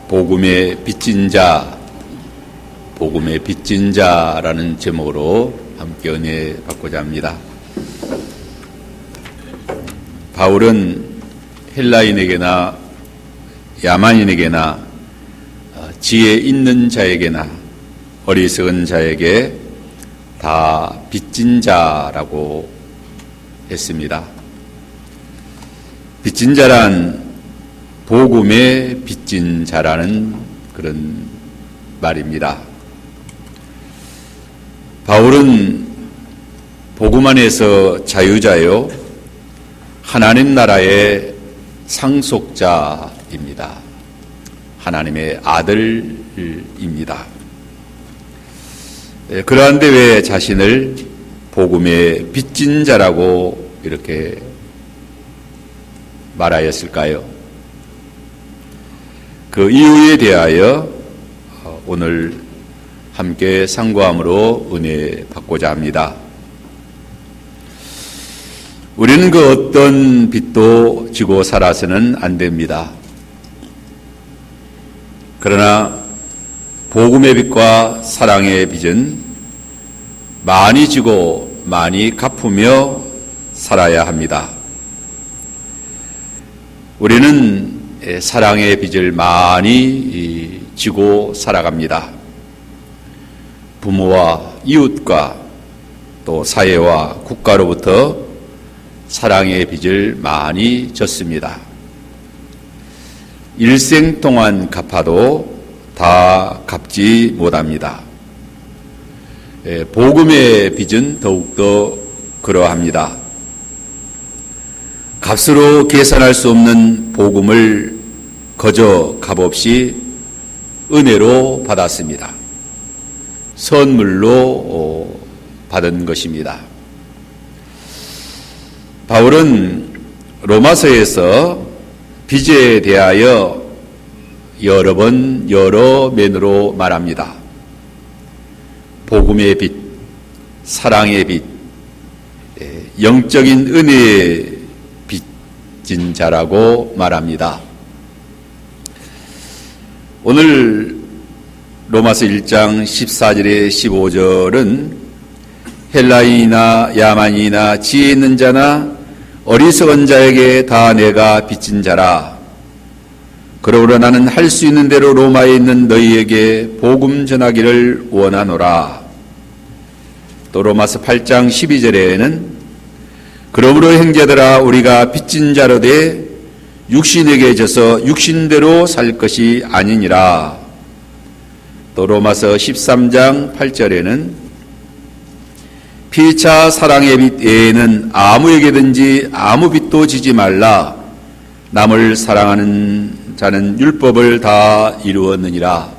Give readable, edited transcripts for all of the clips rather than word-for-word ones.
복음의 빚진 자, 복음의 빚진 자라는 제목으로 함께 은혜 받고자 합니다. 바울은 헬라인에게나 야만인에게나 지혜 있는 자에게나 어리석은 자에게 다 빚진 자라고 했습니다. 빚진 자란 복음의 빚진 자라는 그런 말입니다. 바울은 복음 안에서 자유자요, 하나님 나라의 상속자입니다. 하나님의 아들입니다. 그러한데 왜 자신을 복음의 빚진 자라고 이렇게 말하였을까요? 그 이유에 대하여 오늘 함께 상고함으로 은혜 받고자 합니다. 우리는 그 어떤 빚도 지고 살아서는 안 됩니다. 그러나 복음의 빚과 사랑의 빚은 많이 지고 많이 갚으며 살아야 합니다. 우리는 사랑의 빚을 많이 지고 살아갑니다. 부모와 이웃과 또 사회와 국가로부터 사랑의 빚을 많이 졌습니다. 일생 동안 갚아도 다 갚지 못합니다. 복음의 빚은 더욱더 그러합니다. 값으로 계산할 수 없는 복음을 거저 값없이 은혜로 받았습니다. 선물로 받은 것입니다. 바울은 로마서에서 빚에 대하여 여러 번 여러 면으로 말합니다. 복음의 빚, 사랑의 빚, 영적인 은혜의 빚진 자라고 말합니다. 오늘 로마서 1장 14절에 15절은 헬라인이나 야만인이나 지혜 있는 자나 어리석은 자에게 다 내가 빚진 자라. 그러므로 나는 할 수 있는 대로 로마에 있는 너희에게 복음 전하기를 원하노라. 또 로마서 8장 12절에는 그러므로 형제들아 우리가 빚진 자로 돼 육신에게 져서 육신대로 살 것이 아니니라. 또 로마서 13장 8절에는 피차 사랑의 빚 외에는 아무에게든지 아무 빚도 지지 말라. 남을 사랑하는 자는 율법을 다 이루었느니라.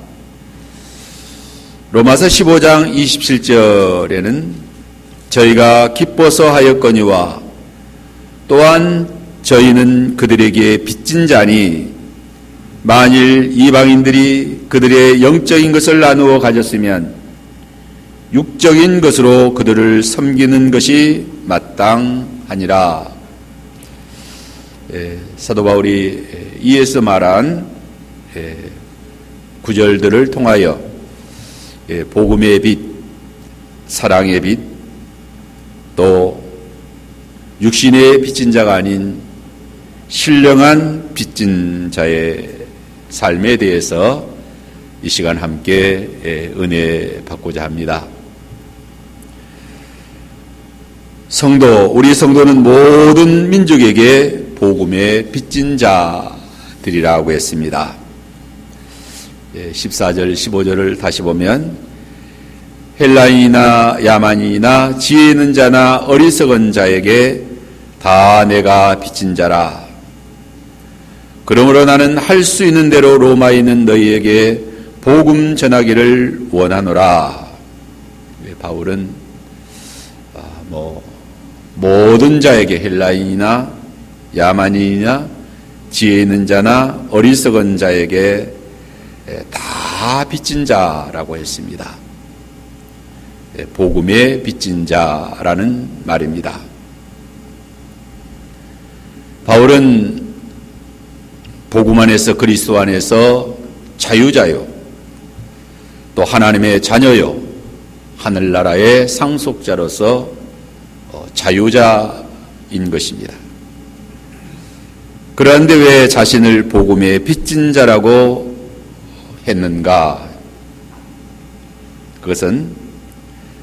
로마서 15장 27절에는 저희가 기뻐서 하였거니와 또한 저희는 그들에게 빚진 자니 만일 이방인들이 그들의 영적인 것을 나누어 가졌으면 육적인 것으로 그들을 섬기는 것이 마땅하니라. 사도 바울이 이에서 말한 구절들을 통하여 복음의 빚, 사랑의 빚, 또 육신의 빚진 자가 아닌 신령한 빚진 자의 삶에 대해서 이 시간 함께 은혜 받고자 합니다. 우리 성도는 모든 민족에게 복음의 빚진 자들이라고 했습니다. 14절, 15절을 다시 보면 헬라인이나 야만인이나 지혜 있는 자나 어리석은 자에게 다 내가 빚진 자라. 그러므로 나는 할 수 있는 대로 로마에 있는 너희에게 복음 전하기를 원하노라. 바울은 모든 자에게 헬라인이나 야만인이나 지혜 있는 자나 어리석은 자에게 다 빚진 자라고 했습니다. 복음의 빚진 자라는 말입니다. 바울은 복음 안에서 그리스도 안에서 자유자요, 또 하나님의 자녀요, 하늘나라의 상속자로서 자유자인 것입니다. 그런데 왜 자신을 복음의 빚진 자라고 했는가? 그것은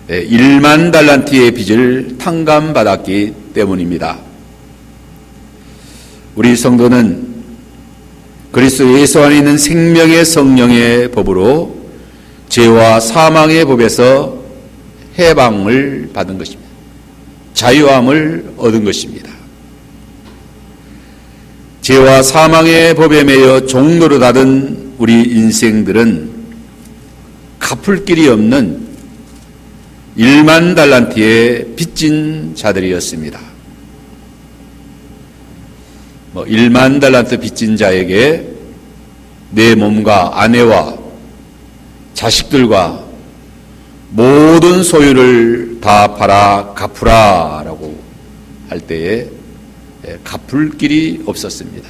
1만 달란트의 빚을 탕감받았기 때문입니다. 우리 성도는 그리스도 예수 안에 있는 생명의 성령의 법으로 죄와 사망의 법에서 해방을 받은 것입니다. 자유함을 얻은 것입니다. 죄와 사망의 법에 매여 종로로 닫은 우리 인생들은 갚을 길이 없는 1만 달란트의 빚진 자들이었습니다. 1만 달란트 빚진 자에게 내 몸과 아내와 자식들과 모든 소유를 다 팔아 갚으라 라고 할 때에 갚을 길이 없었습니다.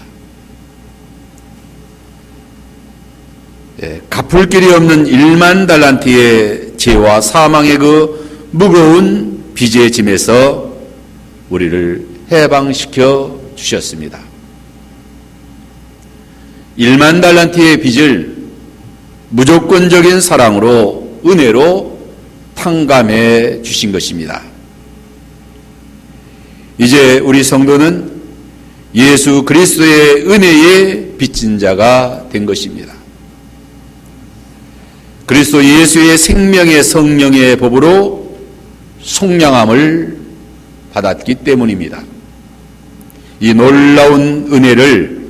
갚을 길이 없는 1만 달란트의 죄와 사망의 그 무거운 빚의 짐에서 우리를 해방시켜 주셨습니다. 1만 달란트의 빚을 무조건적인 사랑으로, 은혜로 탕감해 주신 것입니다. 이제 우리 성도는 예수 그리스도의 은혜의 빚진 자가 된 것입니다. 그리스도 예수의 생명의 성령의 법으로 속량함을 받았기 때문입니다. 이 놀라운 은혜를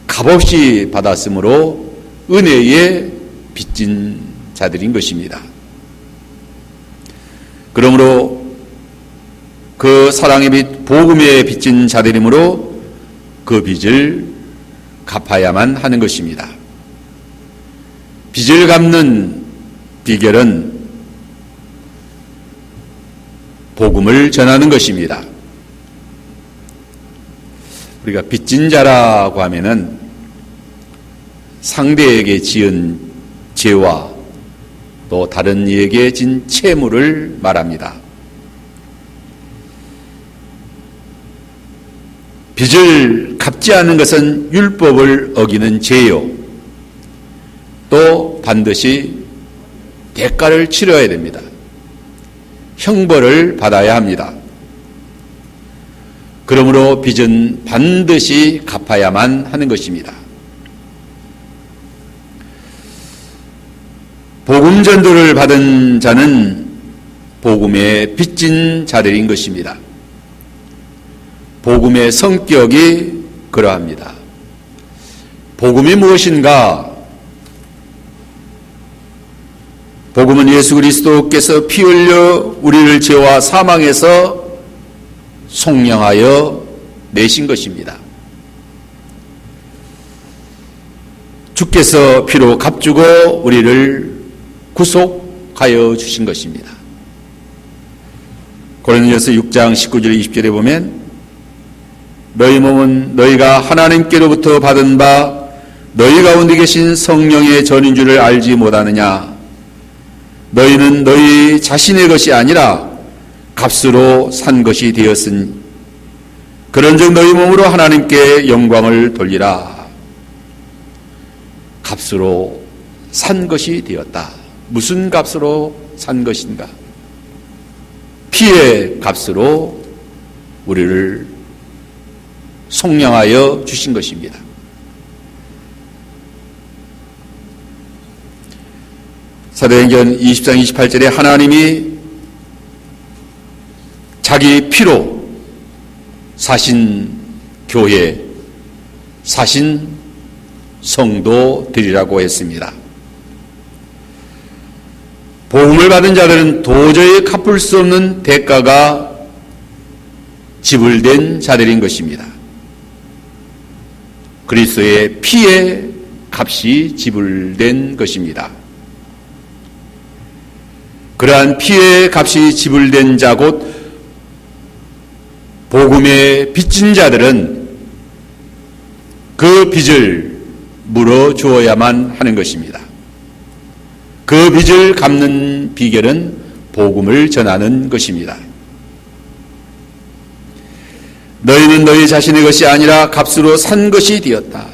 값없이 받았으므로 은혜의 빚진 자들인 것입니다. 그러므로 그 사랑의 빚, 복음의 빚진 자들이므로 그 빚을 갚아야만 하는 것입니다. 빚을 갚는 비결은 복음을 전하는 것입니다. 우리가 빚진 자라고 하면은 상대에게 지은 죄와 또 다른 이에게 진 채무를 말합니다. 빚을 갚지 않는 것은 율법을 어기는 죄요. 또 반드시 대가를 치러야 됩니다. 형벌을 받아야 합니다. 그러므로 빚은 반드시 갚아야만 하는 것입니다. 복음 전도를 받은 자는 복음의 빚진 자들인 것입니다. 복음의 성격이 그러합니다. 복음이 무엇인가? 복음은 예수 그리스도께서 피 흘려 우리를 죄와 사망에서 속량하여 내신 것입니다. 주께서 피로 값주고 우리를 구속하여 주신 것입니다. 고린도전서 6장 19절 20절에 보면 너희 몸은 너희가 하나님께로부터 받은 바 너희 가운데 계신 성령의 전인 줄을 알지 못하느냐. 너희는 너희 자신의 것이 아니라 값으로 산 것이 되었으니 그런즉 너희 몸으로 하나님께 영광을 돌리라. 값으로 산 것이 되었다. 무슨 값으로 산 것인가? 피의 값으로 우리를 속량하여 주신 것입니다. 사도행전 20장 28절에 하나님이 자기 피로 사신 교회, 사신 성도들이라고 했습니다. 복음을 받은 자들은 도저히 갚을 수 없는 대가가 지불된 자들인 것입니다. 그리스도의 피의 값이 지불된 것입니다. 그러한 피의 값이 지불된 자 곧 복음의 빚진 자들은 그 빚을 물어주어야만 하는 것입니다. 그 빚을 갚는 비결은 복음을 전하는 것입니다. 너희는 너희 자신의 것이 아니라 값으로 산 것이 되었다.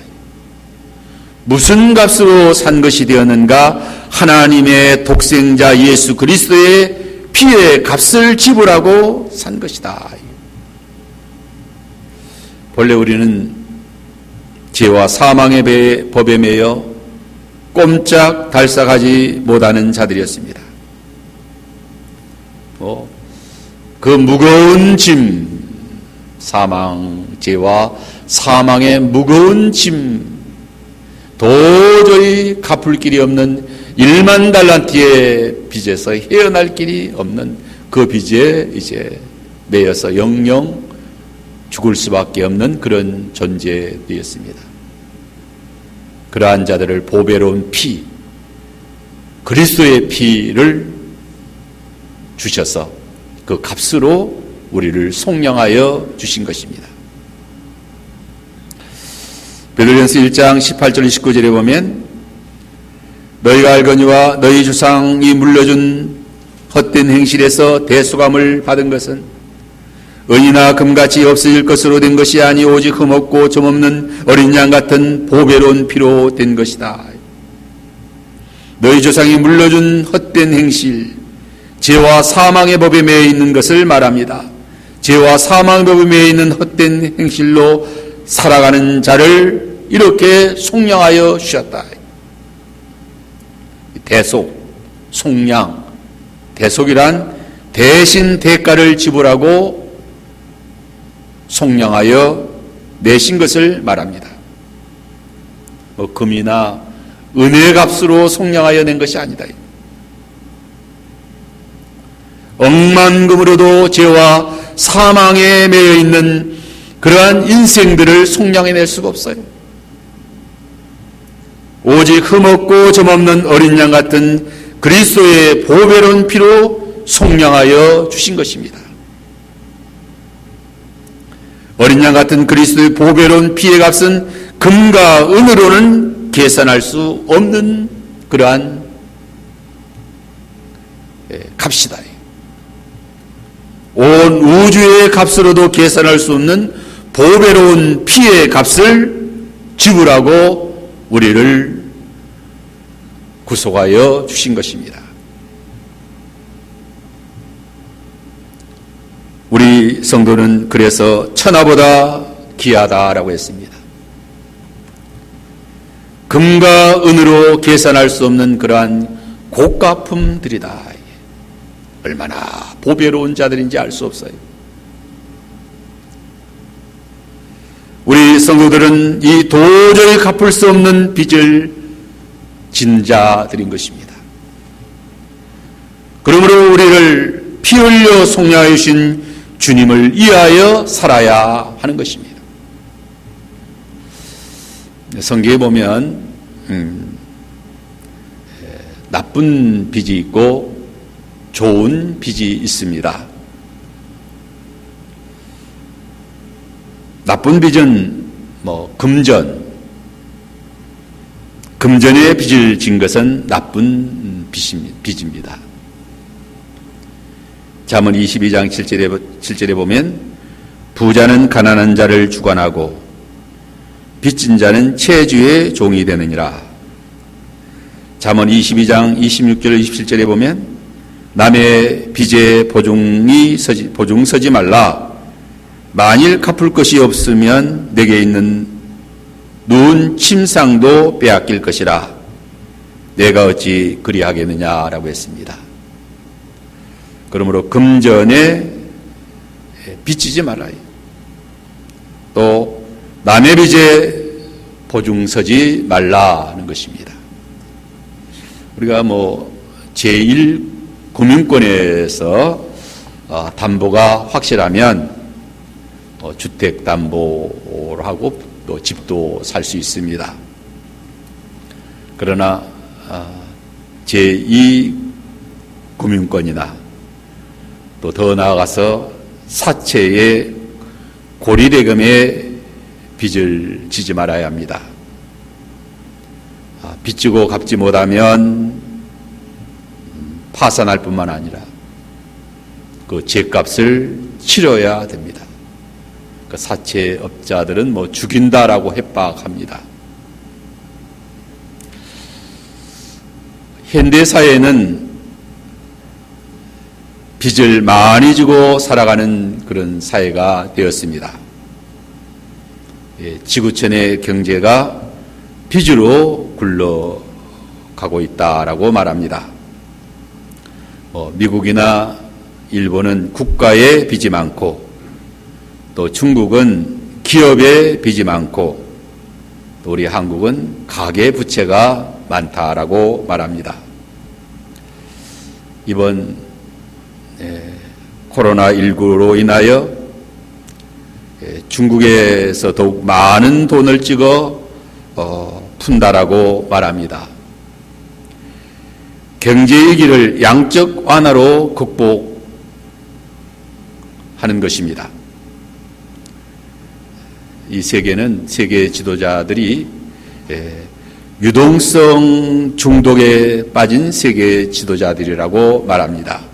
무슨 값으로 산 것이 되었는가? 하나님의 독생자 예수 그리스도의 피의 값을 지불하고 산 것이다. 본래 우리는 죄와 사망의 법에 매여 꼼짝 달싹하지 못하는 자들이었습니다. 그 무거운 짐, 사망, 죄와 사망의 무거운 짐, 도저히 갚을 길이 없는 1만 달란트의 빚에서 헤어날 길이 없는 그 빚에 이제 매여서 영영 죽을 수밖에 없는 그런 존재되었습니다. 그러한 자들을 보배로운 피, 그리스도의 피를 주셔서 그 값으로 우리를 속량하여 주신 것입니다. 베드로전서 1장 18절 19절에 보면 너희가 알거니와 너희 조상이 물려준 헛된 행실에서 대속함을 받은 것은 은이나 금같이 없어질 것으로 된 것이 아니 오직 흠없고 점없는 어린 양 같은 보배로운 피로 된 것이다. 너희 조상이 물려준 헛된 행실, 죄와 사망의 법에 매여 있는 것을 말합니다. 죄와 사망의 법에 매여 있는 헛된 행실로 살아가는 자를 이렇게 속량하여 주셨다. 대속, 속량, 대속이란 대신 대가를 지불하고 속량하여 내신 것을 말합니다. 금이나 은의 값으로 속량하여 낸 것이 아니다. 억만금으로도 죄와 사망에 매여 있는 그러한 인생들을 속량해낼 수가 없어요. 오직 흠없고 점없는 어린 양 같은 그리스도의 보배로운 피로 속량하여 주신 것입니다. 어린 양 같은 그리스도의 보배로운 피의 값은 금과 은으로는 계산할 수 없는 그러한 값이다. 온 우주의 값으로도 계산할 수 없는 보배로운 피의 값을 지불하고 우리를 구속하여 주신 것입니다. 우리 성도는 그래서 천하보다 귀하다라고 했습니다. 금과 은으로 계산할 수 없는 그러한 고가품들이다. 얼마나 보배로운 자들인지 알 수 없어요. 우리 성도들은 이 도저히 갚을 수 없는 빚을 진 자들인 것입니다. 그러므로 우리를 피 흘려 속량하여 주신 주님을 이해하여 살아야 하는 것입니다. 성경에 보면 나쁜 빚이 있고 좋은 빚이 있습니다. 나쁜 빚은 금전의 빚을 진 것은 나쁜 빚입니다. 잠언 22장 7절에 보면 부자는 가난한 자를 주관하고 빚진 자는 채주의 종이 되느니라. 잠언 22장 26절 27절에 보면 남의 빚에 보증 서지 말라. 만일 갚을 것이 없으면 내게 있는 누운 침상도 빼앗길 것이라. 내가 어찌 그리하겠느냐라고 했습니다. 그러므로 금전에 빚지지 말아요. 또 남의 빚에 보증 서지 말라는 것입니다. 우리가 제1금융권에서 담보가 확실하면 주택담보를 하고 또 집도 살 수 있습니다. 그러나 제2금융권이나 또 더 나아가서 사채의 고리대금에 빚을 지지 말아야 합니다. 빚지고 갚지 못하면 파산할 뿐만 아니라 그 죄값을 치러야 됩니다. 그 사채업자들은 뭐 죽인다라고 협박합니다. 현대 사회는 빚을 많이 지고 살아가는 그런 사회가 되었습니다. 지구촌의 경제가 빚으로 굴러가고 있다라고 말합니다. 미국이나 일본은 국가의 빚이 많고, 또 중국은 기업의 빚이 많고, 또 우리 한국은 가계 부채가 많다라고 말합니다. 이번 코로나19로 인하여 중국에서 더욱 많은 돈을 찍어 푼다라고 말합니다. 경제 위기를 양적 완화로 극복하는 것입니다. 이 세계는 세계 지도자들이 유동성 중독에 빠진 세계 지도자들이라고 말합니다.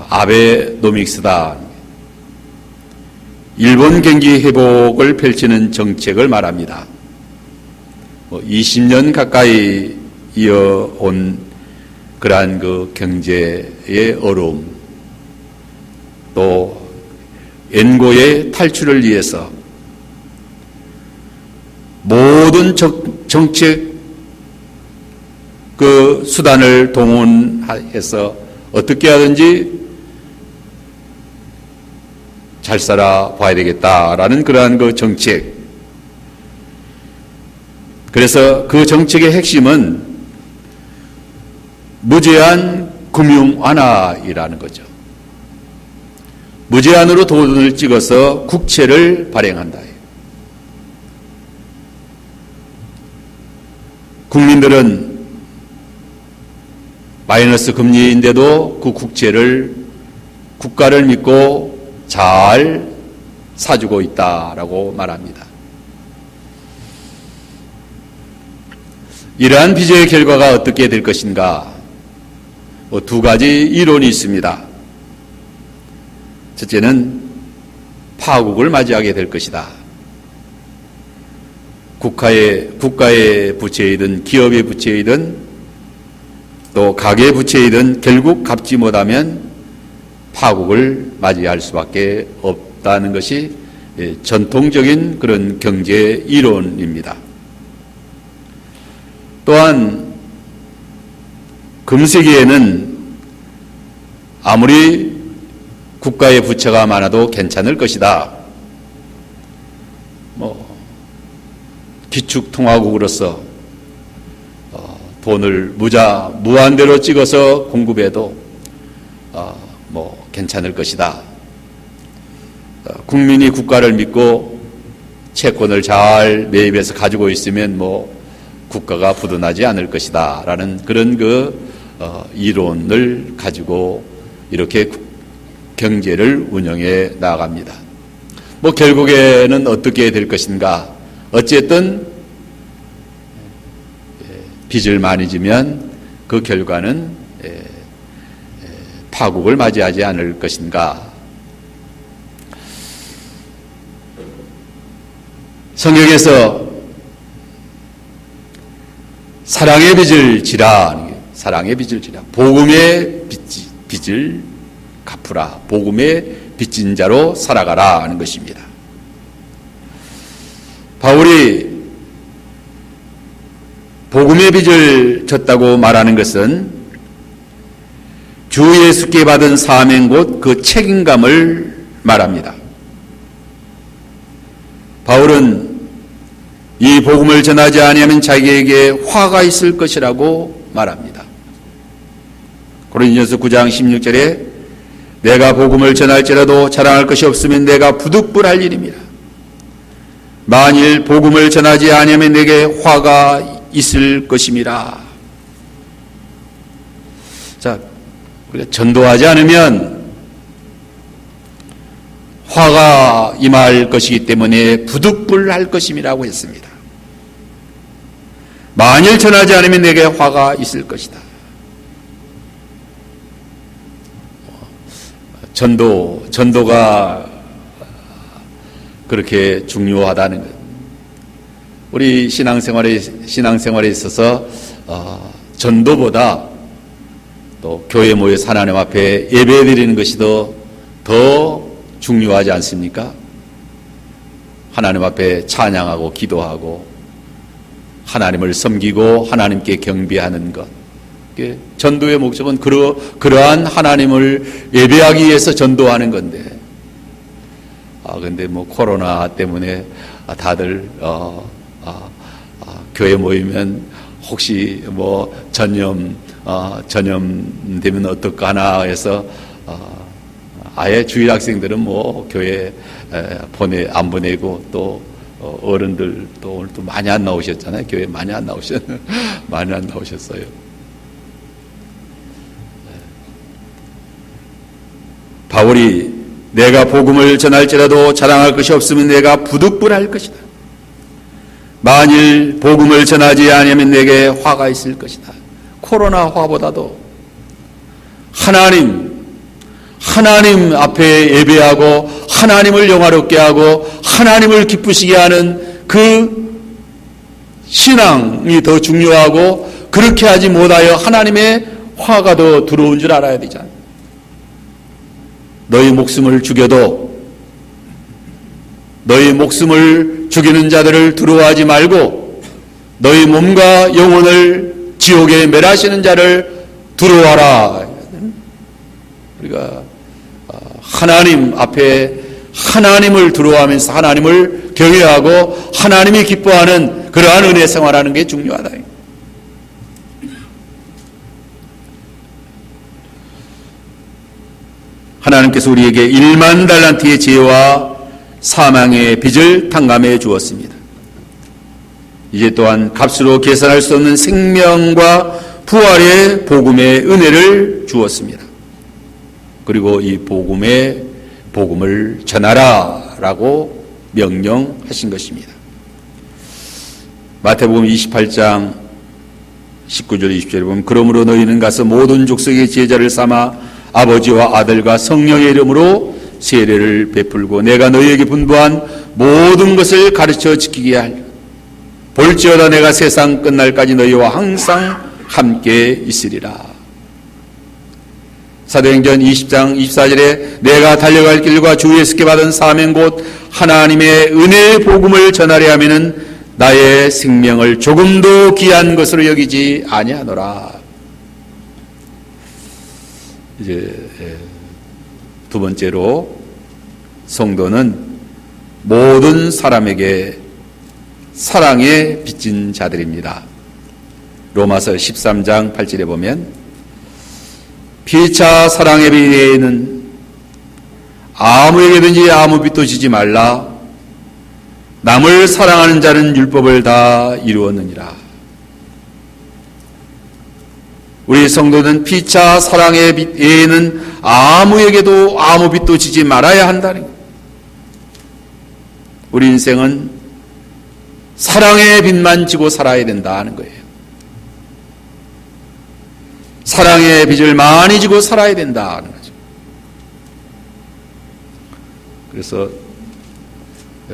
아베노믹스다. 일본 경기 회복을 펼치는 정책을 말합니다. 20년 가까이 이어온 그러한 그 경제의 어려움, 또 엔고의 탈출을 위해서 모든 정책 그 수단을 동원해서 어떻게 하든지 잘 살아 봐야 되겠다라는 그러한 그 정책. 그래서 그 정책의 핵심은 무제한 금융 완화이라는 거죠. 무제한으로 돈을 찍어서 국채를 발행한다. 국민들은 마이너스 금리인데도 그 국채를 국가를 믿고 잘 사주고 있다라고 말합니다. 이러한 빚의 결과가 어떻게 될 것인가? 두 가지 이론이 있습니다. 첫째는 파국을 맞이하게 될 것이다. 국가의 부채이든 기업의 부채이든 또 가계 부채이든 결국 갚지 못하면 파국을 맞이할 수밖에 없다는 것이 전통적인 그런 경제 이론입니다. 또한 금세기에는 아무리 국가의 부채가 많아도 괜찮을 것이다. 기축통화국으로서 돈을 무한대로 찍어서 공급해도 괜찮을 것이다. 국민이 국가를 믿고 채권을 잘 매입해서 가지고 있으면 국가가 부도나지 않을 것이다. 라는 그런 이론을 가지고 이렇게 경제를 운영해 나갑니다. 결국에는 어떻게 될 것인가? 어쨌든 빚을 많이 지면 그 결과는 파국을 맞이하지 않을 것인가? 성경에서 사랑의 빚을 지라, 사랑의 빚을 지라, 복음의 빚을 갚으라, 복음의 빚진 자로 살아가라 하는 것입니다. 바울이 복음의 빚을 졌다고 말하는 것은 주 예수께 받은 사명 곧 그 책임감을 말합니다. 바울은 이 복음을 전하지 아니하면 자기에게 화가 있을 것이라고 말합니다. 고린도전서 9장 16절에 내가 복음을 전할지라도 자랑할 것이 없으면 내가 부득불할 일입니다. 만일 복음을 전하지 아니하면 내게 화가 있을 것임이라. 자, 우리가 전도하지 않으면 화가 임할 것이기 때문에 부득불할 것임이라고 했습니다. 만일 전하지 않으면 내게 화가 있을 것이다. 전도가 그렇게 중요하다는 것. 우리 신앙생활에 있어서 전도보다 또 교회 모여서 하나님 앞에 예배드리는 것이 더 중요하지 않습니까? 하나님 앞에 찬양하고 기도하고 하나님을 섬기고 하나님께 경배하는 것. 전도의 목적은 그러한 하나님을 예배하기 위해서 전도하는 건데, 근데 코로나 때문에 다들 교회 모이면 혹시 전염되면 어떨까 하나 해서 아예 주일 학생들은 교회 안 보내고 또 어른들 또 오늘 또 많이 안 나오셨잖아요. 교회 많이 안 나오셨어요. 바울이 내가 복음을 전할지라도 자랑할 것이 없으면 내가 부득불할 것이다. 만일 복음을 전하지 않으면 내게 화가 있을 것이다. 코로나 화보다도 하나님 앞에 예배하고 하나님을 영화롭게 하고 하나님을 기쁘시게 하는 그 신앙이 더 중요하고, 그렇게 하지 못하여 하나님의 화가 더 들어온 줄 알아야 되잖아요. 너희 목숨을 죽여도 너희 목숨을 죽이는 자들을 두려워하지 말고 너희 몸과 영혼을 지옥에 멸하시는 자를 두려워하라. 우리가 하나님 앞에 하나님을 두려워하면서 하나님을 경외하고 하나님이 기뻐하는 그러한 은혜 생활하는 게 중요하다. 하나님께서 우리에게 1만 달란트의 지혜와 사망의 빚을 탕감해 주었습니다. 이제 또한 값으로 계산할 수 없는 생명과 부활의 복음의 은혜를 주었습니다. 그리고 이 복음을 전하라라고 명령하신 것입니다. 마태복음 28장 19절 20절에 보면 그러므로 너희는 가서 모든 족속의 제자를 삼아 아버지와 아들과 성령의 이름으로 세례를 베풀고 내가 너희에게 분부한 모든 것을 가르쳐 지키게 하리라. 볼지어다 내가 세상 끝날까지 너희와 항상 함께 있으리라. 사도행전 20장 24절에 내가 달려갈 길과 주 예수께 받은 사명 곧 하나님의 은혜의 복음을 전하려 하면은 나의 생명을 조금도 귀한 것으로 여기지 아니하노라. 이제 두 번째로 성도는 모든 사람에게 사랑에 빚진 자들입니다. 로마서 13장 8절에 보면 피차 사랑의 빚 외에는 아무에게든지 아무 빚도 지지 말라. 남을 사랑하는 자는 율법을 다 이루었느니라. 우리 성도는 피차 사랑의 빚 외에는 아무에게도 아무 빚도 지지 말아야 한다는 거예요. 우리 인생은 사랑의 빚만 지고 살아야 된다는 거예요. 사랑의 빚을 많이 지고 살아야 된다는 거죠. 그래서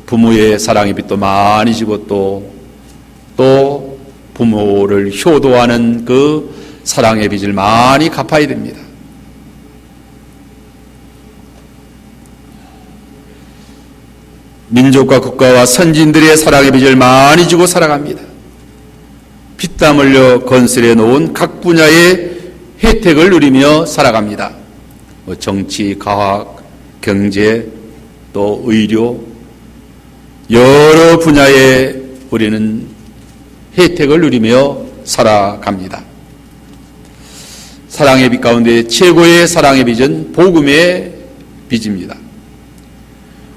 부모의 사랑의 빚도 많이 지고 또 부모를 효도하는 그 사랑의 빚을 많이 갚아야 됩니다. 민족과 국가와 선진들의 사랑의 빚을 많이 지고 살아갑니다. 피땀 흘려 건설해 놓은 각 분야의 혜택을 누리며 살아갑니다. 정치, 과학, 경제, 또 의료, 여러 분야에 우리는 혜택을 누리며 살아갑니다. 사랑의 빚 가운데 최고의 사랑의 빚은 복음의 빚입니다.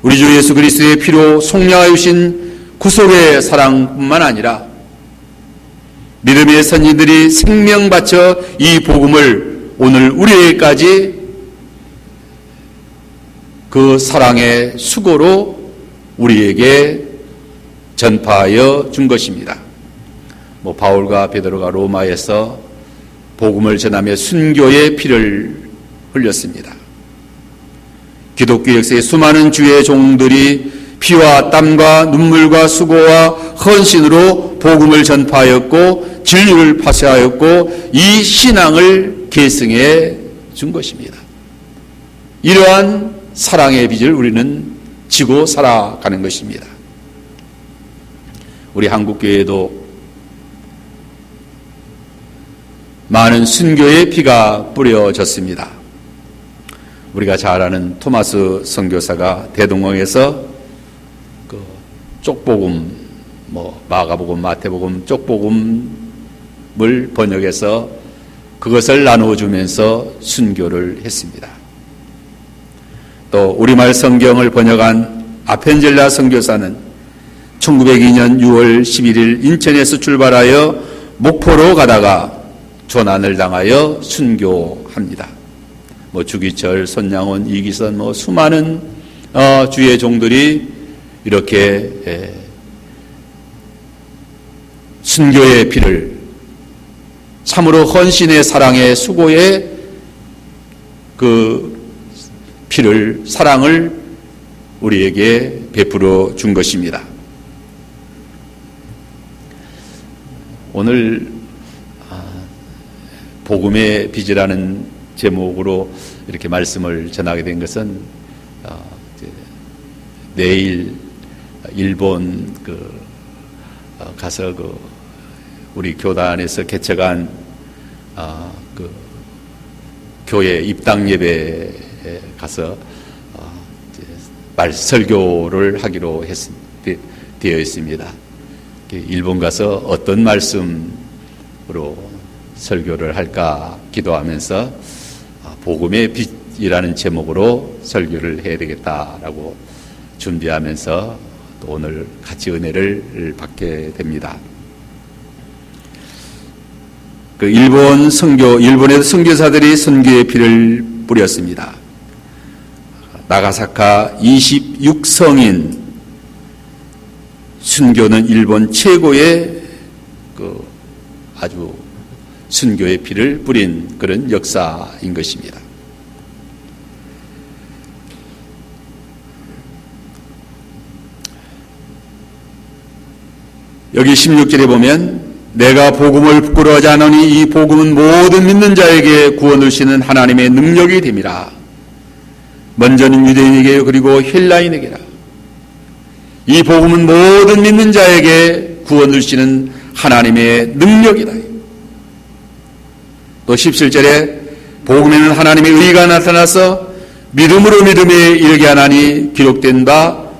우리 주 예수 그리스도의 피로 속량하여 주신 구속의 사랑뿐만 아니라 믿음의 선진들이 생명 바쳐 이 복음을 오늘 우리에게까지 그 사랑의 수고로 우리에게 전파하여 준 것입니다. 바울과 베드로가 로마에서 복음을 전하며 순교의 피를 흘렸습니다. 기독교 역사의 수많은 주의 종들이 피와 땀과 눈물과 수고와 헌신으로 복음을 전파하였고 진리를 파쇄하였고 이 신앙을 계승해 준 것입니다. 이러한 사랑의 빚을 우리는 지고 살아가는 것입니다. 우리 한국교회도 많은 순교의 피가 뿌려졌습니다. 우리가 잘 아는 토마스 선교사가 대동강에서 그 쪽복음, 마가복음, 마태복음, 쪽복음을 번역해서 그것을 나누어주면서 순교를 했습니다. 또 우리말 성경을 번역한 아펜젤라 선교사는 1902년 6월 11일 인천에서 출발하여 목포로 가다가 조난을 당하여 순교합니다. 주기철, 손양원, 이기선 수많은 주의 종들이 이렇게 순교의 피를 참으로 헌신의 사랑의 수고의 그 피를 사랑을 우리에게 베풀어 준 것입니다. 오늘 복음의 빚이라는 제목으로 이렇게 말씀을 전하게 된 것은 내일 일본 가서 우리 교단에서 개척한 교회 입당 예배에 가서 설교를 하기로 되어 있습니다. 일본 가서 어떤 말씀으로 설교를 할까 기도하면서 복음의 빛이라는 제목으로 설교를 해야 되겠다라고 준비하면서 또 오늘 같이 은혜를 받게 됩니다. 일본의 선교사들이 선교의 피를 뿌렸습니다. 나가사카 26성인 순교는 일본 최고의 아주 순교의 피를 뿌린 그런 역사인 것입니다. 여기 16절에 보면 내가 복음을 부끄러워하지 않으니 이 복음은 모든 믿는 자에게 구원을 주시는 하나님의 능력이 됨이라. 먼저는 유대인에게 그리고 헬라인에게라. 이 복음은 모든 믿는 자에게 구원을 주시는 하나님의 능력이다. 또 17절에 복음에는 하나님의 의가 나타나서 믿음으로 믿음에 이르게 하나니 기록된 바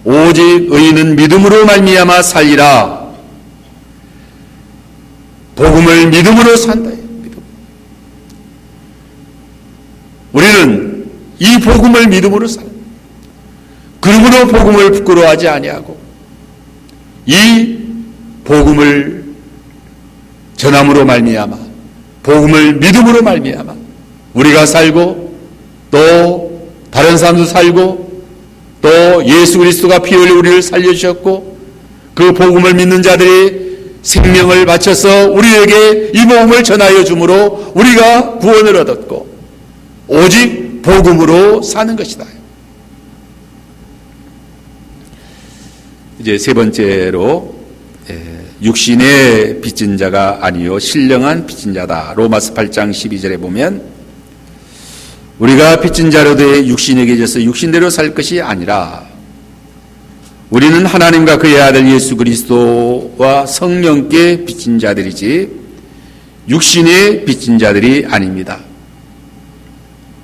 오직 의인은 믿음으로 말미암아 살리라. 복음을 믿음으로 산다. 우리는 이 복음을 믿음으로 산다. 그러므로 복음을 부끄러워하지 아니하고 이 복음을 전함으로 말미암아 복음을 믿음으로 말미암아 우리가 살고 또 다른 사람도 살고 또 예수 그리스도가 피 흘려 우리를 살려주셨고 그 복음을 믿는 자들이 생명을 바쳐서 우리에게 이 복음을 전하여 주므로 우리가 구원을 얻었고 오직 복음으로 사는 것이다. 이제 세 번째로 육신의 빚진 자가 아니요 신령한 빚진 자다. 로마서 8장 12절에 보면 우리가 빚진 자로 되어 육신에게 져서 육신대로 살 것이 아니라 우리는 하나님과 그의 아들 예수 그리스도와 성령께 빚진 자들이지 육신의 빚진 자들이 아닙니다.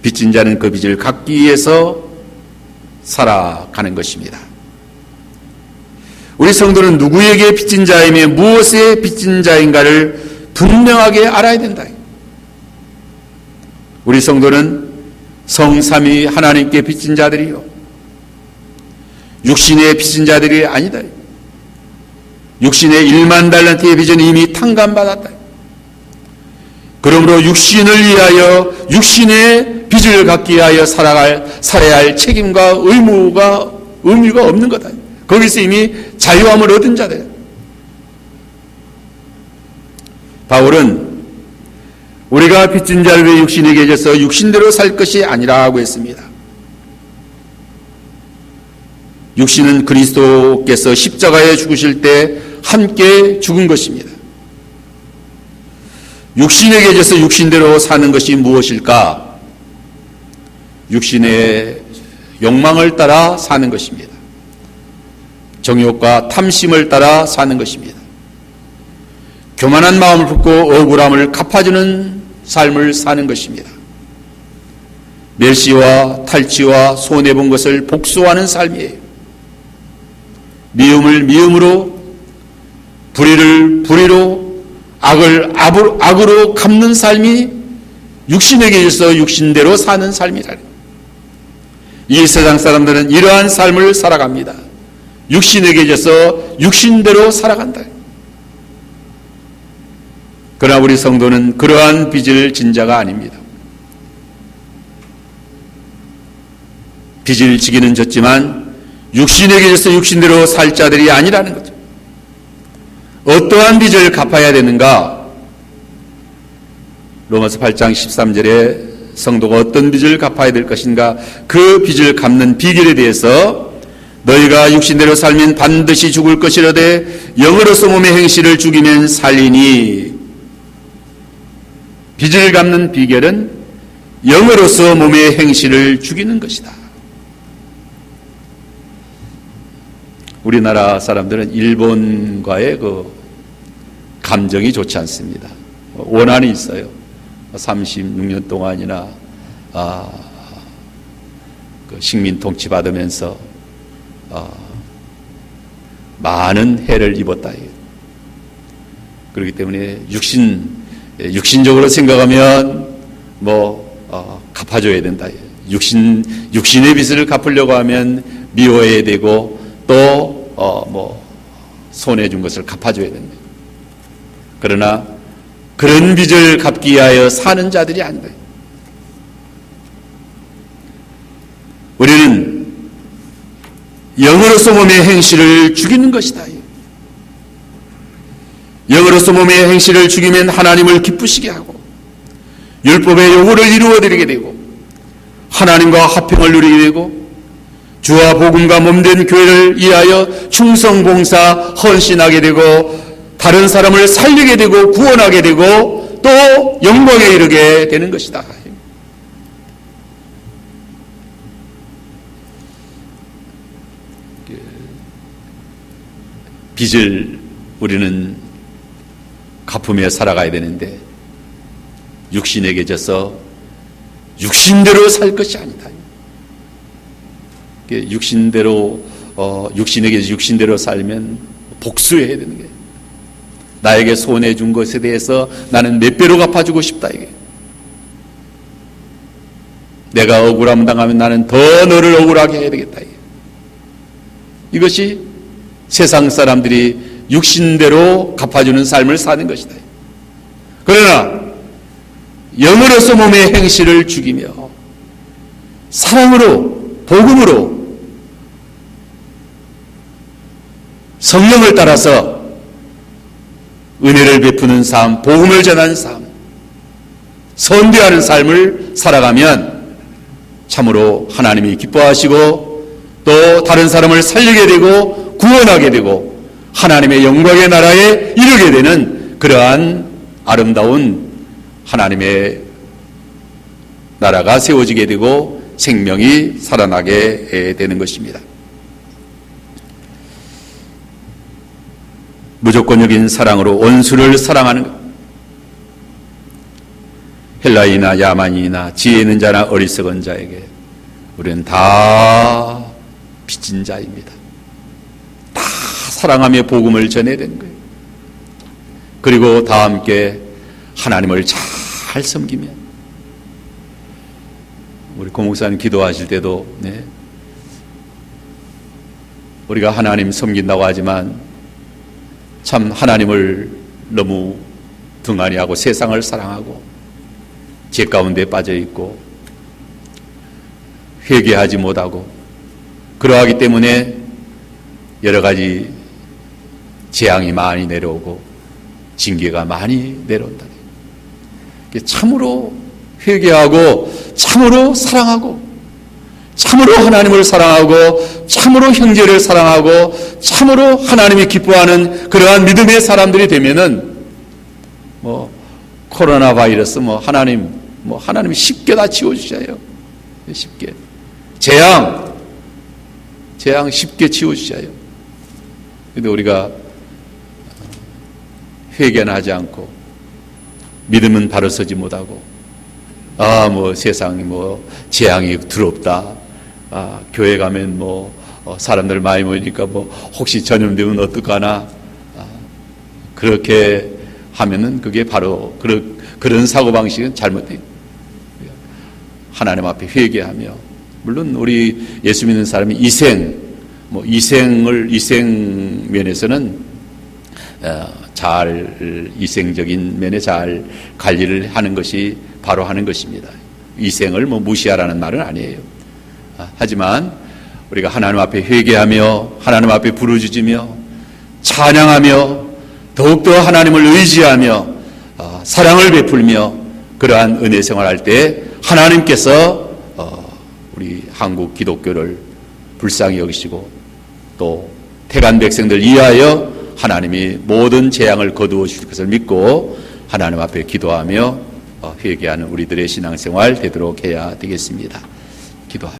빚진 자는 그 빚을 갚기 위해서 살아가는 것입니다. 우리 성도는 누구에게 빚진 자이며 무엇에 빚진 자인가를 분명하게 알아야 된다. 우리 성도는 성삼위 하나님께 빚진 자들이요 육신의 빚진 자들이 아니다. 육신의 1만 달란트의 빚은 이미 탕감받았다. 그러므로 육신을 위하여 육신의 빚을 갚기 위하여 살아야 할 책임과 의미가 없는 거다. 거기서 이미 자유함을 얻은 자들. 바울은 우리가 빚진 자를 위해 육신에 계셔서 육신대로 살 것이 아니라고 했습니다. 육신은 그리스도께서 십자가에 죽으실 때 함께 죽은 것입니다. 육신에 계셔서 육신대로 사는 것이 무엇일까? 육신의 욕망을 따라 사는 것입니다. 정욕과 탐심을 따라 사는 것입니다. 교만한 마음을 품고 억울함을 갚아주는 삶을 사는 것입니다. 멸시와 탈취와 손해본 것을 복수하는 삶이에요. 미움을 미움으로, 불의를 불의로, 악을 악으로 갚는 삶이 육신에 계셔서 육신대로 사는 삶이다. 이 세상 사람들은 이러한 삶을 살아갑니다. 육신에 계셔서 육신대로 살아간다. 그러나 우리 성도는 그러한 빚을 진 자가 아닙니다. 빚을 지기는 졌지만 육신에 계셔서 육신대로 살 자들이 아니라는 거죠. 어떠한 빚을 갚아야 되는가? 로마서 8장 13절에 성도가 어떤 빚을 갚아야 될 것인가? 그 빚을 갚는 비결에 대해서 너희가 육신대로 살면 반드시 죽을 것이라되 영으로서 몸의 행실을 죽이면 살리니. 빚을 갚는 비결은 영으로서 몸의 행실을 죽이는 것이다. 우리나라 사람들은 일본과의 그 감정이 좋지 않습니다. 원한이 있어요. 36년 동안이나 그 식민 통치 받으면서 많은 해를 입었다. 그렇기 때문에 육신적으로 생각하면 갚아줘야 된다. 육신의 빚을 갚으려고 하면 미워해야 되고 또 손해 준 것을 갚아줘야 된다. 그러나 그런 빚을 갚기 위하여 사는 자들이 아니다. 우리는 영으로서 몸의 행실을 죽이는 것이다. 영으로서 몸의 행실을 죽이면 하나님을 기쁘시게 하고 율법의 요구를 이루어드리게 되고 하나님과 화평을 누리게 되고 주와 복음과 몸된 교회를 위하여 충성봉사 헌신하게 되고 다른 사람을 살리게 되고 구원하게 되고 또 영광에 이르게 되는 것이다. 빚을 우리는 갚으며 살아가야 되는데 육신에게 져서 육신대로 살 것이 아니다. 육신대로 육신에게 육신대로 살면 복수해야 되는 거예요. 나에게 손해 준 것에 대해서 나는 몇 배로 갚아주고 싶다. 이게 내가 억울함 당하면 나는 더 너를 억울하게 해야 되겠다. 이것이 세상 사람들이 육신대로 갚아주는 삶을 사는 것이다. 그러나 영으로서 몸의 행실을 죽이며 사랑으로 복음으로 성령을 따라서 은혜를 베푸는 삶, 복음을 전하는 삶, 선대하는 삶을 살아가면 참으로 하나님이 기뻐하시고 또 다른 사람을 살리게 되고 구원하게 되고 하나님의 영광의 나라에 이르게 되는 그러한 아름다운 하나님의 나라가 세워지게 되고 생명이 살아나게 되는 것입니다. 무조건적인 사랑으로 원수를 사랑하는 것. 헬라이나 야만이나 지혜 있는 자나 어리석은 자에게 우리는 다 빚진 자입니다. 다 사랑하며 복음을 전해야 되는 거예요. 그리고 다 함께 하나님을 잘 섬기며 우리 고 목사님 기도하실 때도 우리가 하나님 섬긴다고 하지만 참 하나님을 너무 등한히 하고 세상을 사랑하고 죄 가운데 빠져 있고 회개하지 못하고 그러하기 때문에 여러 가지 재앙이 많이 내려오고 징계가 많이 내려온다. 참으로 회개하고 참으로 사랑하고 참으로 하나님을 사랑하고 참으로 형제를 사랑하고 참으로 하나님이 기뻐하는 그러한 믿음의 사람들이 되면은 코로나 바이러스 하나님이 쉽게 다 지워주셔요. 쉽게 재앙 쉽게 지워주셔요. 근데 우리가 회개는 하지 않고 믿음은 바로 서지 못하고 세상이 재앙이 두렵다. 교회 가면 사람들 많이 모이니까 혹시 전염되면 어떡하나. 그렇게 하면은 그게 바로 그런 사고방식은 잘못돼요. 하나님 앞에 회개하며, 물론 우리 예수 믿는 사람이 이생 면에서는 이생적인 면에 잘 관리를 하는 것이 바로 하는 것입니다. 이생을 무시하라는 말은 아니에요. 하지만 우리가 하나님 앞에 회개하며 하나님 앞에 부르짖으며 찬양하며 더욱더 하나님을 의지하며 사랑을 베풀며 그러한 은혜 생활할 때 하나님께서 우리 한국 기독교를 불쌍히 여기시고 또 태간 백성들 이하여 하나님이 모든 재앙을 거두어 주실 것을 믿고 하나님 앞에 기도하며 회개하는 우리들의 신앙생활 되도록 해야 되겠습니다. 기도합니다.